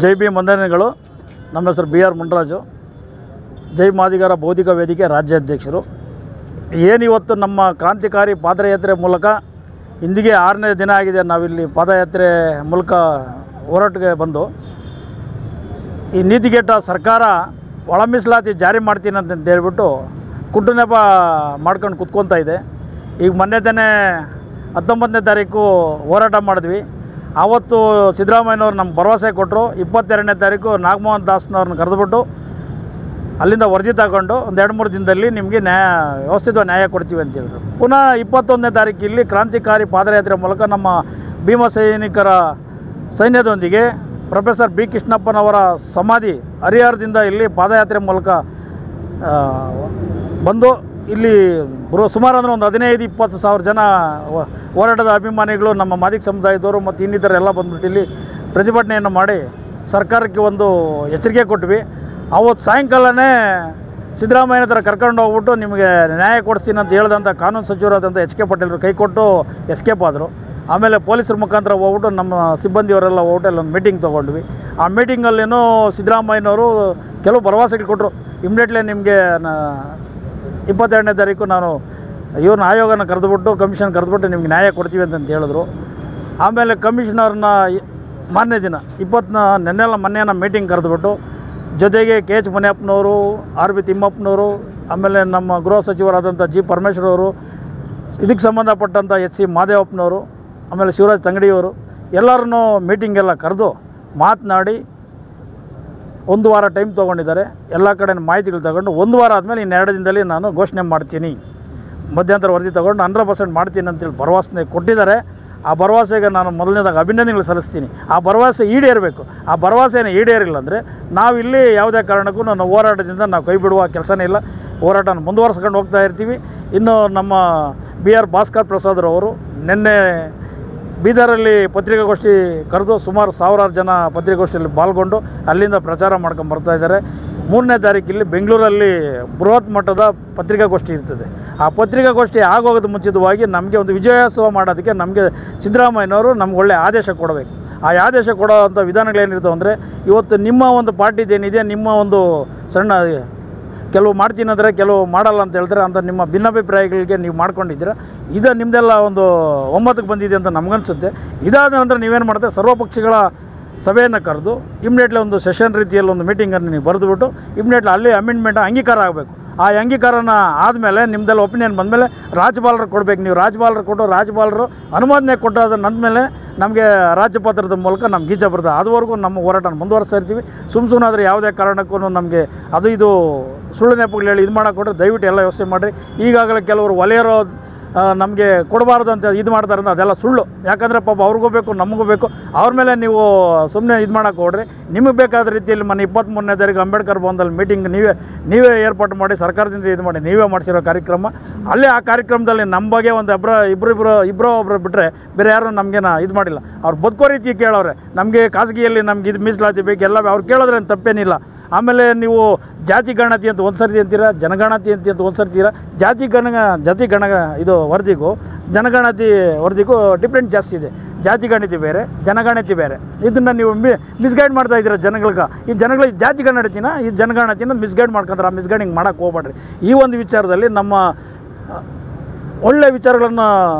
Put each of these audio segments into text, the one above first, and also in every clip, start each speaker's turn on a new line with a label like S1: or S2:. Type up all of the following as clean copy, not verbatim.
S1: ಜೈ ಭೀಮ್ ವಂದನೆಗಳು. ನಮ್ಮ ಹೆಸರು ಬಿ ಆರ್ ಮುನ್ರಾಜು, ಜೈ ಮಾದಿಗರ ಬೌದ್ಧಿಕ ವೇದಿಕೆ ರಾಜ್ಯಾಧ್ಯಕ್ಷರು. ಏನಿವತ್ತು ನಮ್ಮ ಕ್ರಾಂತಿಕಾರಿ ಪಾದಯಾತ್ರೆ ಮೂಲಕ ಇಂದಿಗೆ 6ನೇ ದಿನ ಆಗಿದೆ ನಾವಿಲ್ಲಿ ಪಾದಯಾತ್ರೆ ಮೂಲಕ ಹೋರಾಟಕ್ಕೆ ಬಂದು. ಈ ನೀತಿಗೆಟ್ಟ ಸರ್ಕಾರ ಒಳ ಮೀಸಲಾತಿ ಜಾರಿ ಮಾಡ್ತೀನಿ ಅಂತ ಹೇಳ್ಬಿಟ್ಟು ಕುಂಟುನೆಪ ಮಾಡ್ಕೊಂಡು ಕುತ್ಕೊತಾ ಇದೆ. ಈಗ ಮೊನ್ನೆ ತಾನೇ 19ನೇ ತಾರೀಕು ಹೋರಾಟ ಮಾಡಿದ್ವಿ. ಆವತ್ತು ಸಿದ್ದರಾಮಯ್ಯನವ್ರು ನಮ್ಮ ಭರವಸೆ ಕೊಟ್ಟರು. 22ನೇ ತಾರೀಕು ನಾಗಮೋಹನ್ ದಾಸ್ನವ್ರನ್ನ ಕರೆದುಬಿಟ್ಟು ಅಲ್ಲಿಂದ ವರದಿ ತಗೊಂಡು ಒಂದು 2-3 ದಿನದಲ್ಲಿ ನಿಮಗೆ ವ್ಯವಸ್ಥಿತವಾಗಿ ನ್ಯಾಯ ಕೊಡ್ತೀವಿ ಅಂತ ಹೇಳಿದ್ರು. ಪುನಃ 21ನೇ ತಾರೀಕು ಇಲ್ಲಿ ಕ್ರಾಂತಿಕಾರಿ ಪಾದಯಾತ್ರೆ ಮೂಲಕ ನಮ್ಮ ಭೀಮ ಸೈನಿಕರ ಸೈನ್ಯದೊಂದಿಗೆ ಪ್ರೊಫೆಸರ್ ಬಿ ಕೃಷ್ಣಪ್ಪನವರ ಸಮಾಧಿ ಹರಿಹರದಿಂದ ಇಲ್ಲಿ ಪಾದಯಾತ್ರೆ ಮೂಲಕ ಬಂದು ಇಲ್ಲಿ ಸುಮಾರು ಅಂದರೆ ಒಂದು 15-20 ಸಾವಿರ ಜನ ಹೋರಾಟದ ಅಭಿಮಾನಿಗಳು, ನಮ್ಮ ಮಾದಿಗ ಸಮುದಾಯದವರು ಮತ್ತು ಇನ್ನಿತರೆಲ್ಲ ಬಂದ್ಬಿಟ್ಟು ಇಲ್ಲಿ ಪ್ರತಿಭಟನೆಯನ್ನು ಮಾಡಿ ಸರ್ಕಾರಕ್ಕೆ ಒಂದು ಎಚ್ಚರಿಕೆ ಕೊಟ್ವಿ. ಅವತ್ತು ಸಾಯಂಕಾಲನೇ ಸಿದ್ದರಾಮಯ್ಯನ ಹತ್ರ ಕರ್ಕೊಂಡು ಹೋಗ್ಬಿಟ್ಟು ನಿಮಗೆ ನ್ಯಾಯ ಕೊಡಿಸ್ತೀನಿ ಅಂತ ಹೇಳಿದಂಥ ಕಾನೂನು ಸಚಿವರಾದಂಥ ಎಚ್ ಕೆ ಪಾಟೀಲರು ಕೈ ಕೊಟ್ಟು ಎಸ್ಕೇಪ್ ಆದರು. ಆಮೇಲೆ ಪೊಲೀಸರ ಮುಖಾಂತರ ಹೋಗ್ಬಿಟ್ಟು ನಮ್ಮ ಸಿಬ್ಬಂದಿಯವರೆಲ್ಲ ಹೋಗ್ಬಿಟ್ಟು ಅಲ್ಲೊಂದು ಮೀಟಿಂಗ್ ತೊಗೊಂಡ್ವಿ. ಆ ಮೀಟಿಂಗಲ್ಲೇನೋ ಸಿದ್ದರಾಮಯ್ಯನವರು ಕೆಲವು ಭರವಸೆಗಳು ಕೊಟ್ಟರು. ಇಮ್ಮಿಡಿಯೇಟ್ಲಿ ನಿಮಗೆ 22ನೇ ತಾರೀಕು ನಾನು ಇವ್ರನ್ನ ಆಯೋಗನ ಕರೆದುಬಿಟ್ಟು ಕಮಿಷನ್ ಕರೆದುಬಿಟ್ಟು ನಿಮ್ಗೆ ನ್ಯಾಯ ಕೊಡ್ತೀವಿ ಅಂತ ಹೇಳಿದ್ರು. ಆಮೇಲೆ ಕಮಿಷನರ್ನ ಮಾರನೇ ದಿನ ಮೊನ್ನೆನ ಮೀಟಿಂಗ್ ಕರೆದುಬಿಟ್ಟು ಜೊತೆಗೆ ಕೆ ಎಚ್ ಮುನಿಯಪ್ಪನವರು, ಆರ್ ಬಿ ತಿಮ್ಮಪ್ಪನವರು, ಆಮೇಲೆ ನಮ್ಮ ಗೃಹ ಸಚಿವರಾದಂಥ ಜಿ ಪರಮೇಶ್ವರ್ ಅವರು, ಇದಕ್ಕೆ ಸಂಬಂಧಪಟ್ಟಂಥ ಎಚ್ ಸಿ ಮಾದೇವಪ್ಪನವರು, ಆಮೇಲೆ ಶಿವರಾಜ್ ತಂಗಡಿಯವರು ಎಲ್ಲರನ್ನೂ ಮೀಟಿಂಗೆಲ್ಲ ಕರೆದು ಮಾತನಾಡಿ 1 ವಾರ ಟೈಮ್ ತೊಗೊಂಡಿದ್ದಾರೆ. ಎಲ್ಲ ಕಡೆ ಮಾಹಿತಿಗಳು ತಗೊಂಡು 1 ವಾರ ಆದಮೇಲೆ ಇನ್ನು 2 ದಿನದಲ್ಲಿ ನಾನು ಘೋಷಣೆ ಮಾಡ್ತೀನಿ, ಮಧ್ಯಂತರ ವರದಿ ತೊಗೊಂಡು 100% ಮಾಡ್ತೀನಿ ಅಂತೇಳಿ ಭರವಸೆ ಕೊಟ್ಟಿದ್ದಾರೆ. ಆ ಭರವಸೆಗೆ ನಾನು ಮೊದಲನೇದಾಗಿ ಅಭಿನಂದನೆಗಳು ಸಲ್ಲಿಸ್ತೀನಿ. ಆ ಭರವಸೆ ಈಡೇರಬೇಕು. ಆ ಭರವಸೆಯನ್ನು ಈಡೇರಿಲ್ಲ ಅಂದರೆ ನಾವಿಲ್ಲಿ ಯಾವುದೇ ಕಾರಣಕ್ಕೂ ನನ್ನ ಹೋರಾಟದಿಂದ ನಾವು ಕೈ ಬಿಡುವ ಕೆಲಸನೇ ಇಲ್ಲ. ಹೋರಾಟನ ಮುಂದುವರ್ಸ್ಕೊಂಡು ಹೋಗ್ತಾ ಇರ್ತೀವಿ. ಇನ್ನು ನಮ್ಮ ಬಿ ಆರ್ ಭಾಸ್ಕರ್ ಪ್ರಸಾದ್ರವರು ನಿನ್ನೆ ಬೀದರಲ್ಲಿ ಪತ್ರಿಕಾಗೋಷ್ಠಿ ಕರೆದು ಸುಮಾರು 1000 ಜನ ಪತ್ರಿಕಾಗೋಷ್ಠಿಯಲ್ಲಿ ಪಾಲ್ಗೊಂಡು ಅಲ್ಲಿಂದ ಪ್ರಚಾರ ಮಾಡ್ಕೊಂಡು ಬರ್ತಾಯಿದ್ದಾರೆ. 3ನೇ ತಾರೀಕು ಇಲ್ಲಿ ಬೆಂಗಳೂರಲ್ಲಿ ಬೃಹತ್ ಮಟ್ಟದ ಪತ್ರಿಕಾಗೋಷ್ಠಿ ಇರ್ತದೆ. ಆ ಪತ್ರಿಕಾಗೋಷ್ಠಿ ಆಗೋಗೋದು ಮುಂಚಿತವಾಗಿ ನಮಗೆ ಒಂದು ವಿಜಯೋತ್ಸವ ಮಾಡೋದಕ್ಕೆ ನಮಗೆ ಸಿದ್ದರಾಮಯ್ಯನವರು ನಮ್ಗೆ ಒಳ್ಳೆಯ ಆದೇಶ ಕೊಡಬೇಕು. ಆ ಆದೇಶ ಕೊಡೋವಂಥ ವಿಧಾನಗಳೇನಿರ್ತವೆ ಅಂದರೆ, ಇವತ್ತು ನಿಮ್ಮ ಒಂದು ಪಾರ್ಟಿದೇನಿದೆ, ನಿಮ್ಮ ಒಂದು ಸಣ್ಣ ಕೆಲವು ಮಾಡ್ತೀನಿ ಅಂದರೆ ಕೆಲವು ಮಾಡಲ್ಲ ಅಂತ ಹೇಳ್ತಾರೆ ಅಂತ ನಿಮ್ಮ ಭಿನ್ನಾಭಿಪ್ರಾಯಗಳಿಗೆ ನೀವು ಮಾಡ್ಕೊಂಡಿದ್ದೀರ. ಇದು ನಿಮ್ಮದೆಲ್ಲ ಒಂದು ಒಮ್ಮತಕ್ಕೆ ಬಂದಿದೆ ಅಂತ ನಮಗನ್ಸುತ್ತೆ. ಇದಾದ ನಂತರ ನೀವೇನು ಮಾಡ್ತೀವಿ, ಸರ್ವಪಕ್ಷಗಳ ಸಭೆಯನ್ನು ಕರೆದು ಇಮ್ಮಿಡಿಯೇಟ್ಲಿ ಒಂದು ಸೆಷನ್ ರೀತಿಯಲ್ಲಿ ಒಂದು ಮೀಟಿಂಗನ್ನು ನೀವು ಬರೆದುಬಿಟ್ಟು ಇಮ್ಮಿಡಿಯೇಟ್ಲಿ ಅಲ್ಲಿ ಅಮೆಂಡ್ಮೆಂಟ್ ಅಂಗೀಕಾರ ಆಗಬೇಕು. ಆ ಅಂಗೀಕಾರನ ಆದಮೇಲೆ ನಿಮ್ಮದೆಲ್ಲ ಒಪಿನಿಯನ್ ಬಂದಮೇಲೆ ರಾಜ್ಯಪಾಲರು ಕೊಡಬೇಕು. ನೀವು ರಾಜ್ಯಪಾಲರು ಕೊಟ್ಟು ರಾಜ್ಯಪಾಲರು ಅನುಮೋದನೆ ಕೊಟ್ಟಾದ ನಂದಮೇಲೆ ನಮಗೆ ರಾಜ್ಯಪತ್ರದ ಮೂಲಕ ನಮ್ಗೆ ಗೀಚ ಬರ್ತದೆ. ಅದುವರೆಗೂ ನಮ್ಮ ಹೋರಾಟನ ಮುಂದುವರಿಸ್ತಾ ಇರ್ತೀವಿ. ಸುಮ್ಮನೆ ಯಾವುದೇ ಕಾರಣಕ್ಕೂ ನಮಗೆ ಇದು ಸುಳ್ಳು ನೆಪಗಳು ಹೇಳಿ ಇದು ಮಾಡೋಕೆ ಕೊಟ್ಟರೆ ದಯವಿಟ್ಟು ಎಲ್ಲ ಯೋಚನೆ ಮಾಡಿರಿ. ಈಗಾಗಲೇ ಕೆಲವರು ವಲಯರೋ ನಮಗೆ ಕೊಡಬಾರ್ದು ಅಂತ ಇದು ಮಾಡ್ತಾರೆ ಅಂದ್ರೆ ಅದೆಲ್ಲ ಸುಳ್ಳು. ಯಾಕಂದರೆ ಪಾಪ ಅವ್ರಿಗೂ ಬೇಕು, ನಮಗೂ ಬೇಕು. ಅವ್ರ ಮೇಲೆ ನೀವು ಸುಮ್ಮನೆ ಇದು ಮಾಡೋಕೆ ಹೋಡ್ರಿ. ನಿಮಗೆ ಬೇಕಾದ ರೀತಿಯಲ್ಲಿ ಮೊನ್ನೆ 23ನೇ ತಾರೀಕು ಅಂಬೇಡ್ಕರ್ ಭವನದಲ್ಲಿ ಮೀಟಿಂಗ್ ನೀವೇ ಏರ್ಪಾಟ್ ಮಾಡಿ ಸರ್ಕಾರದಿಂದ ಇದು ಮಾಡಿ ನೀವೇ ಮಾಡಿಸಿರೋ ಕಾರ್ಯಕ್ರಮ. ಅಲ್ಲೇ ಆ ಕಾರ್ಯಕ್ರಮದಲ್ಲಿ ನಮ್ಮ ಬಗ್ಗೆ ಒಂದು ಒಬ್ಬರು ಬಿಟ್ಟರೆ ಬೇರೆ ಯಾರು ನಮಗೇನ ಇದು ಮಾಡಿಲ್ಲ. ಅವ್ರು ಬದುಕೋ ರೀತಿ ಕೇಳೋರೆ. ನಮಗೆ ಖಾಸಗಿಯಲ್ಲಿ ನಮ್ಗೆ ಇದು ಮೀಸಲಾತಿ ಬೇಕು ಎಲ್ಲ ಅವ್ರು ಕೇಳೋದ್ರೆ ತಪ್ಪೇನಿಲ್ಲ. ಆಮೇಲೆ ನೀವು ಜಾತಿ ಗಣತಿ ಅಂತ ಒಂದು ಸರ್ತಿ ಅಂತೀರ, ಜನಗಣತಿ ಅಂತ ಒಂದು ಸರ್ತೀರ. ಜಾತಿ ಗಣ ಇದು ವರದಿಗೂ ಜನಗಣತಿ ವರದಿಗೂ ಡಿಫ್ರೆಂಟ್ ಜಾಸ್ತಿ ಇದೆ. ಜಾತಿ ಗಣತಿ ಬೇರೆ, ಜನಗಣತಿ ಬೇರೆ. ಇದನ್ನು ನೀವು ಮಿಸ್ಗೈಡ್ ಮಾಡ್ತಾ ಇದ್ದೀರ ಜನಗಳಿಗೆ. ಈ ಜನಗಳಿಗೆ ಜಾತಿ ಗಣತಿನ ಈ ಜನಗಣತಿನ ಮಿಸ್ಗೈಡ್ ಮಾಡ್ಕೊಂಡ್ರೆ ಆ ಮಿಸ್ಗೈಡಿಂಗ್ ಮಾಡೋಕ್ಕೆ ಹೋಗ್ಬೇಡ್ರಿ. ಈ ಒಂದು ವಿಚಾರದಲ್ಲಿ ನಮ್ಮ ಒಳ್ಳೆಯ ವಿಚಾರಗಳನ್ನು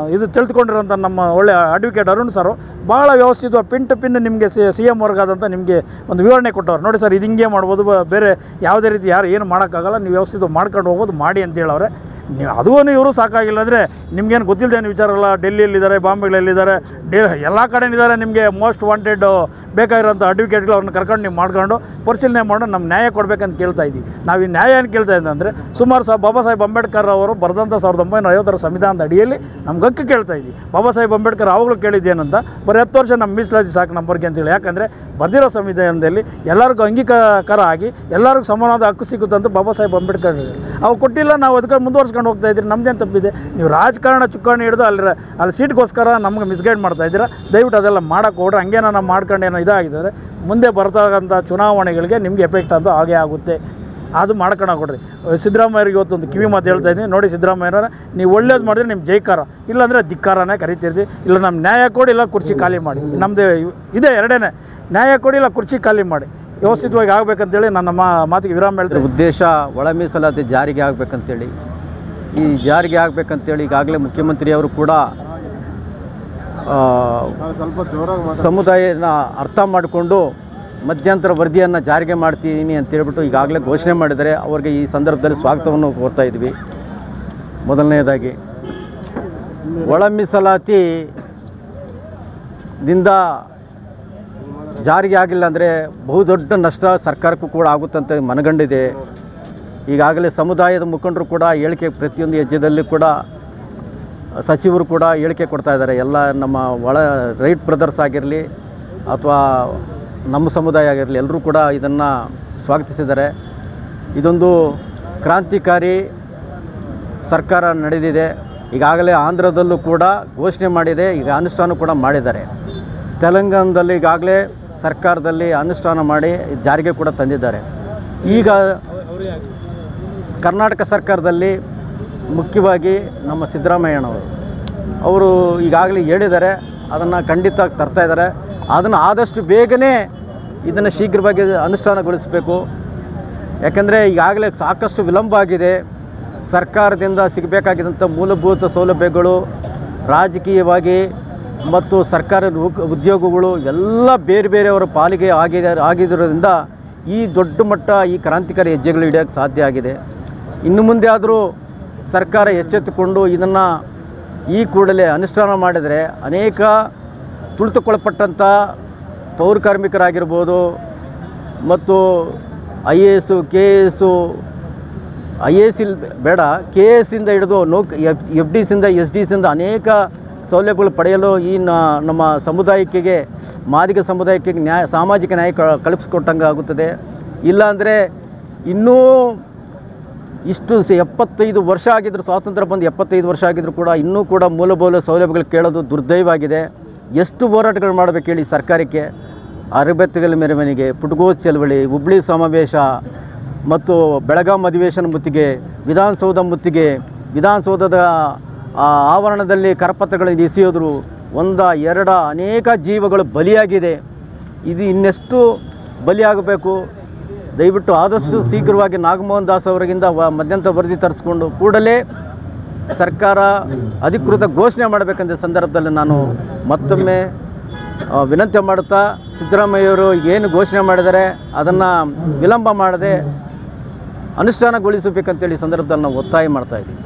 S1: ತಿಳಿದುಕೊಂಡಿರೋಂಥ ನಮ್ಮ ಒಳ್ಳೆಯ ಅಡ್ವೊಕೇಟ್ ಅರುಣ್ ಸರು ಭಾಳ ವ್ಯವಸ್ಥಿತವಾಗಿ ಪಿನ್ ಟು ಪಿನ್ ನಿಮಗೆ CM ವರ್ಗಾದಂಥ ನಿಮಗೆ ಒಂದು ವಿವರಣೆ ಕೊಟ್ಟವ್ರು. ನೋಡಿ ಸರ್, ಇದು ಹಿಂಗೆ ಮಾಡ್ಬೋದು, ಬೇರೆ ಯಾವುದೇ ರೀತಿ ಯಾರು ಏನು ಮಾಡೋಕ್ಕಾಗಲ್ಲ, ನೀವು ವ್ಯವಸ್ಥಿತ ಮಾಡ್ಕೊಂಡು ಹೋಗ್ಬೋದು, ಮಾಡಿ ಅಂತ ಹೇಳವ್ರೆ. ನೀವು ಅದೂ ಇವರು ಸಾಕಾಗಿಲ್ಲ ಅಂದರೆ ನಿಮ್ಗೇನು ಗೊತ್ತಿಲ್ಲದೇನು ವಿಚಾರಲ್ಲ. ಡೆಲ್ಲಿಯಲ್ಲಿದ್ದಾರೆ, ಬಾಂಬೆಗಳಲ್ಲಿದ್ದಾರೆ, ಎಲ್ಲ ಕಡೆಯಿದ್ದಾರೆ. ನಿಮಗೆ ಮೋಸ್ಟ್ ವಾಂಟೆಡ್ ಬೇಕಾಗಿರೋಂಥ ಅಡ್ವೊಕೇಟ್ಗಳು ಅವ್ರನ್ನ ಕರ್ಕೊಂಡು ನೀವು ಮಾಡ್ಕೊಂಡು ಪರಿಶೀಲನೆ ಮಾಡಿ ನಮ್ಮ ನ್ಯಾಯ ಕೊಡಬೇಕಂತ ಕೇಳ್ತಾ ಇದ್ದೀವಿ. ನಾವು ಈ ನ್ಯಾಯ ಏನು ಕೇಳ್ತಾ ಇದ್ದೀವಿ ಅಂದರೆ, ಸುಮಾರು ಬಾಬಾ ಸಾಹೇಬ್ ಅಂಬೇಡ್ಕರ್ ಅವರು ಬರೆದಂಥ 1950 ಸಂವಿಧಾನದ ಅಡಿಯಲ್ಲಿ ನಮ್ಗೆ ಹಕ್ಕು ಕೇಳ್ತಾ ಇದ್ದೀವಿ. ಬಾಬಾ ಸಾಹೇಬ್ ಅಂಬೇಡ್ಕರ್ ಅವಾಗಲೂ ಕೇಳಿದ್ದೇನಂತ, ಬರೀ 10 ವರ್ಷ ನಮ್ಮ ಮೀಸಲಾತಿ ಸಾಕು ನಮ್ಮ ಬಗ್ಗೆ ಅಂತೇಳಿ. ಯಾಕಂದರೆ ಬರೆದಿರೋ ಸಂವಿಧಾನದಲ್ಲಿ ಎಲ್ಲರಿಗೂ ಅಂಗೀಕಾರ ಆಗಿ ಎಲ್ಲರಿಗೂ ಸಮಾನವಾದ ಹಕ್ಕು ಸಿಗುತ್ತಂತ ಬಾಬಾ ಸಾಹೇಬ್ ಅಂಬೇಡ್ಕರ್ ಅವು ಕೊಟ್ಟಿಲ್ಲ. ನಾವು ಅದಕ್ಕೆ ಮುಂದುವರ್ಸ್ಕೊಂಡು ಹೋಗ್ತಾ ಇದ್ದೀರಿ. ನಮ್ಮದೇನು ತಪ್ಪಿದೆ? ನೀವು ರಾಜಕಾರಣ ಚುಕ್ಕಾಣಿ ಹಿಡಿದು ಅಲ್ಲಿ ಸೀಟ್ಗೋಸ್ಕರ ನಮ್ಗೆ ಮಿಸ್ಗೈಡ್ ಮಾಡ್ತಾ ಇದ್ದೀರಾ. ದಯವಿಟ್ಟು ಅದೆಲ್ಲ ಮಾಡೋಕ್ಕೆ ಹೋಗ್ರೆ. ಹಂಗೇನೋ ನಾವು ಮಾಡ್ಕೊಂಡೇನೋ ಇದಾಗಿದ್ದಾರೆ. ಮುಂದೆ ಬರ್ತಕ್ಕಂಥ ಚುನಾವಣೆಗಳಿಗೆ ನಿಮಗೆ ಎಫೆಕ್ಟ್ ಅಂತ ಹಾಗೇ ಆಗುತ್ತೆ. ಅದು ಮಾಡ್ಕೊಂಡು ಕೊಡ್ರಿ. ಸಿದ್ದರಾಮಯ್ಯರಿಗೆ ಇವತ್ತೊಂದು ಕಿವಿ ಮಾತು ಹೇಳ್ತಾ ಇದ್ದೀನಿ. ನೋಡಿ ಸಿದ್ದರಾಮಯ್ಯರ, ನೀವು ಒಳ್ಳೇದು ಮಾಡಿದ್ರೆ ನಿಮ್ಮ ಜೈಕಾರ, ಇಲ್ಲಾಂದರೆ ಧಿಕ್ಕಾರನೇ ಕರಿತಿರ್ತೀವಿ. ಇಲ್ಲ ನಮ್ಮ ನ್ಯಾಯ ಕೊಡಿ, ಇಲ್ಲ ಕುರ್ಚಿ ಖಾಲಿ ಮಾಡಿ. ನಮ್ಮದು ಇದೆ ಎರಡೇ. ನ್ಯಾಯ ಕೊಡಿ, ಇಲ್ಲ ಕುರ್ಚಿ ಖಾಲಿ ಮಾಡಿ, ವ್ಯವಸ್ಥಿತವಾಗಿ ಆಗಬೇಕಂತೇಳಿ ನನ್ನ ಮಾತಿಗೆ ವಿರಾಮ ಹೇಳ್ತೀನಿ.
S2: ಉದ್ದೇಶ ಒಳ ಮೀಸಲಾತಿ ಜಾರಿಗೆ ಆಗಬೇಕಂತೇಳಿ, ಈ ಜಾರಿಗೆ ಆಗಬೇಕಂತೇಳಿ ಈಗಾಗಲೇ ಮುಖ್ಯಮಂತ್ರಿಯವರು ಕೂಡ ಸಮುದಾಯನ ಅರ್ಥ ಮಾಡಿಕೊಂಡು ಮಧ್ಯಂತರ ವರದಿಯನ್ನು ಜಾರಿಗೆ ಮಾಡ್ತೀನಿ ಅಂತೇಳ್ಬಿಟ್ಟು ಈಗಾಗಲೇ ಘೋಷಣೆ ಮಾಡಿದರೆ ಅವ್ರಿಗೆ ಈ ಸಂದರ್ಭದಲ್ಲಿ ಸ್ವಾಗತವನ್ನು ಕೋರ್ತಾ ಇದ್ವಿ. ಮೊದಲನೇದಾಗಿ ಒಳ ಮೀಸಲಾತಿದಿಂದ ಜಾರಿಗೆ ಆಗಿಲ್ಲ ಅಂದರೆ ಬಹುದೊಡ್ಡ ನಷ್ಟ ಸರ್ಕಾರಕ್ಕೂ ಕೂಡ ಆಗುತ್ತಂತ ಮನಗಂಡಿದೆ. ಈಗಾಗಲೇ ಸಮುದಾಯದ ಮುಖಂಡರು ಕೂಡ ಹೇಳಿಕೆ, ಪ್ರತಿಯೊಂದು ಹೆಜ್ಜೆದಲ್ಲಿ ಕೂಡ ಸಚಿವರು ಕೂಡ ಹೇಳಿಕೆ ಕೊಡ್ತಾ ಇದ್ದಾರೆ. ಎಲ್ಲ ನಮ್ಮ ರೈಟ್ ಬ್ರದರ್ಸ್ ಆಗಿರಲಿ ಅಥವಾ ನಮ್ಮ ಸಮುದಾಯ ಆಗಿರಲಿ, ಎಲ್ಲರೂ ಕೂಡ ಇದನ್ನು ಸ್ವಾಗತಿಸಿದ್ದಾರೆ. ಇದೊಂದು ಕ್ರಾಂತಿಕಾರಿ ಸರ್ಕಾರ ನಡೆದಿದೆ. ಈಗಾಗಲೇ ಆಂಧ್ರದಲ್ಲೂ ಕೂಡ ಘೋಷಣೆ ಮಾಡಿದೆ, ಈಗ ಅನುಷ್ಠಾನ ಕೂಡ ಮಾಡಿದ್ದಾರೆ. ತೆಲಂಗಾಣದಲ್ಲಿ ಈಗಾಗಲೇ ಸರ್ಕಾರದಲ್ಲಿ ಅನುಷ್ಠಾನ ಮಾಡಿ ಜಾರಿಗೆ ಕೂಡ ತಂದಿದ್ದಾರೆ. ಈಗ ಕರ್ನಾಟಕ ಸರ್ಕಾರದಲ್ಲಿ ಮುಖ್ಯವಾಗಿ ನಮ್ಮ ಸಿದ್ದರಾಮಯ್ಯನವರು ಈಗಾಗಲೇ ಹೇಳಿದ್ದಾರೆ, ಅದನ್ನು ಖಂಡಿತ ತರ್ತಾ ಇದ್ದಾರೆ. ಅದನ್ನು ಆದಷ್ಟು ಬೇಗನೆ ಇದನ್ನು ಶೀಘ್ರವಾಗಿ ಅನುಷ್ಠಾನಗೊಳಿಸಬೇಕು. ಯಾಕೆಂದರೆ ಈಗಾಗಲೇ ಸಾಕಷ್ಟು ವಿಳಂಬ ಆಗಿದೆ. ಸರ್ಕಾರದಿಂದ ಸಿಗಬೇಕಾಗಿದ್ದಂಥ ಮೂಲಭೂತ ಸೌಲಭ್ಯಗಳು, ರಾಜಕೀಯವಾಗಿ ಮತ್ತು ಸರ್ಕಾರದ ಉದ್ಯೋಗಗಳು ಎಲ್ಲ ಬೇರೆ ಬೇರೆಯವರ ಪಾಲಿಗೆ ಆಗಿರೋದ್ರಿಂದ ಈ ದೊಡ್ಡ ಮಟ್ಟ ಈ ಕ್ರಾಂತಿಕಾರಿ ಹೆಜ್ಜೆಗಳು ಹಿಡಿಯೋಕ್ಕೆ ಸಾಧ್ಯ ಆಗಿದೆ. ಇನ್ನು ಮುಂದೆ ಆದರೂ ಸರ್ಕಾರ ಎಚ್ಚೆತ್ತುಕೊಂಡು ಇದನ್ನು ಈ ಕೂಡಲೇ ಅನುಷ್ಠಾನ ಮಾಡಿದರೆ ಅನೇಕ ತುಳಿತುಕೊಳಪಟ್ಟಂಥ ಪೌರ ಕಾರ್ಮಿಕರಾಗಿರ್ಬೋದು ಮತ್ತು IAS KAS IAS ಬೇಡ KAS ಇಂದ ಹಿಡಿದು FDಸಿಂದ SDಸಿಂದ ಅನೇಕ ಸೌಲಭ್ಯಗಳು ಪಡೆಯಲು ಈ ನಮ್ಮ ಸಮುದಾಯಕ್ಕೆ, ಮಾದಿಗ ಸಮುದಾಯಕ್ಕೆ ಸಾಮಾಜಿಕ ನ್ಯಾಯ ಕಲ್ಪಿಸ್ಕೊಟ್ಟಂಗೆ ಆಗುತ್ತದೆ. ಇಲ್ಲಾಂದರೆ ಇನ್ನೂ ಇಷ್ಟು 75 ವರ್ಷ ಆಗಿದ್ರು, ಸ್ವಾತಂತ್ರ್ಯ ಬಂದು 75 ವರ್ಷ ಆಗಿದ್ರು ಕೂಡ ಇನ್ನೂ ಕೂಡ ಮೂಲಭೂತ ಸೌಲಭ್ಯಗಳು ಕೇಳೋದು ದುರ್ದೈವ ಆಗಿದೆ. ಎಷ್ಟು ಹೋರಾಟಗಳು ಮಾಡಬೇಕು ಹೇಳಿ ಸರ್ಕಾರಕ್ಕೆ? ಅರಬೆತ್ತುಗಲ ಮೆರವಣಿಗೆ, ಪುಟಗೋಜ್ ಚಳವಳಿ, ಹುಬ್ಳಿ ಸಮಾವೇಶ ಮತ್ತು ಬೆಳಗಾಂ ಅಧಿವೇಶನ ಮುತ್ತಿಗೆ, ವಿಧಾನಸೌಧ ಮುತ್ತಿಗೆ, ವಿಧಾನಸೌಧದ ಆವರಣದಲ್ಲಿ ಕರಪತ್ರಗಳನ್ನು ಎಸೆಯೋದ್ರು, ಎರಡು ಅನೇಕ ಜೀವಗಳು ಬಲಿಯಾಗಿದೆ. ಇದು ಇನ್ನೆಷ್ಟು ಬಲಿಯಾಗಬೇಕು? ದಯವಿಟ್ಟು ಆದಷ್ಟು ಶೀಘ್ರವಾಗಿ ನಾಗಮೋಹನ್ ದಾಸ್ ಅವರಿಗಿಂದ ಮಧ್ಯಂತರ ವರದಿ ತರಿಸ್ಕೊಂಡು ಕೂಡಲೇ ಸರ್ಕಾರ ಅಧಿಕೃತ ಘೋಷಣೆ ಮಾಡಬೇಕಂತ ಸಂದರ್ಭದಲ್ಲಿ ನಾನು ಮತ್ತೊಮ್ಮೆ ವಿನಂತಿ ಮಾಡುತ್ತಾ, ಸಿದ್ದರಾಮಯ್ಯವರು ಏನು ಘೋಷಣೆ ಮಾಡಿದ್ದಾರೆ ಅದನ್ನು ವಿಳಂಬ ಮಾಡದೆ ಅನುಷ್ಠಾನಗೊಳಿಸಬೇಕಂತೇಳಿ ಸಂದರ್ಭದಲ್ಲಿ ನಾವು ಒತ್ತಾಯ ಮಾಡ್ತಾಯಿದ್ದೀವಿ.